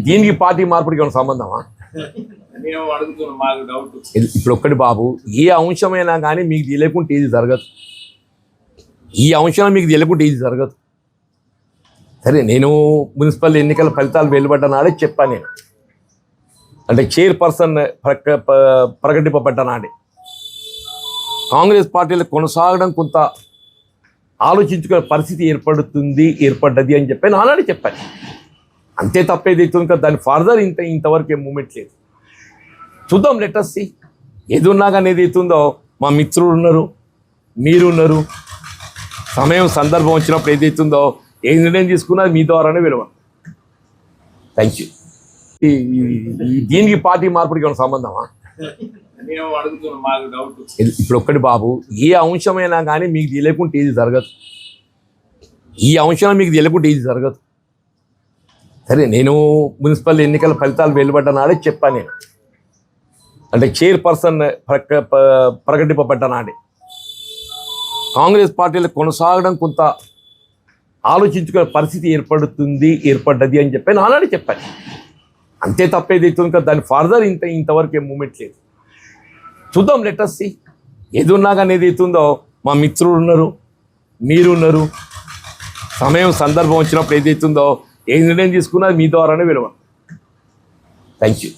దీనికి పార్టీ మార్పుడికి ఏమైనా సంబంధమా? ఇప్పుడు ఒక్కటి బాబు, ఏ అంశమైనా కానీ మీకు తెలియకుంటే ఇది జరగదు. ఈ అంశం మీకు తెలియకుంటే ఇది జరగదు. సరే, నేను మున్సిపల్ ఎన్నికల ఫలితాలు వెలువడ్డ నాడే చెప్పాను. నేను అంటే చైర్పర్సన్ ప్రకటింపబడ్డ నాడే కాంగ్రెస్ పార్టీలో కొనసాగడం కొంత ఆలోచించుకునే పరిస్థితి ఏర్పడ్డది అని చెప్పి నానాడే చెప్పాను. అంతే తప్పేదైతుంది కదా, దాని ఫర్దర్ ఇంతవరకు ఏం మూమెంట్ లేదు. చూద్దాం, లెటర్స్ సి. ఏది ఉన్నా కానీ ఏదైతుందో మా మిత్రులు ఉన్నారు, మీరు ఉన్నారు. సమయం సందర్భం వచ్చినప్పుడు ఏదైతుందో ఏ నిర్ణయం తీసుకున్నా మీ ద్వారానే విలువ. Thank you. దీనికి పార్టీ మార్పుడికి ఏమైనా సంబంధమా? ఇప్పుడు ఒక్కటి బాబు, ఏ అంశమైనా కానీ మీకు తెలియకుంటే ఇది జరగదు. ఈ అంశం మీకు తెలియకుంటే ఇది జరగదు. సరే, నేను మున్సిపల్ ఎన్నికల ఫలితాలు వెలువడ్డ నాడే చెప్పాను. నేను అంటే చైర్పర్సన్ ప్రకటింపబడ్డ నాడే కాంగ్రెస్ పార్టీలో కొనసాగడం కొంత ఆలోచించుకునే పరిస్థితి ఏర్పడ్డది అని చెప్పి నానాడే చెప్పాను. అంతే తప్పేదైతుంది కదా, దాని ఫర్దర్ ఇంతవరకు ఏం మూమెంట్ లేదు. చూద్దాం, లెటర్స్ సి. ఏది ఉన్నా కానీ ఏదైతుందో మా మిత్రులు ఉన్నారు, మీరు ఉన్నారు. సమయం సందర్భం వచ్చినప్పుడు ఏదైతుందో ఏ నిర్ణయం తీసుకున్నా మీ ద్వారానే విలువ. Thank you.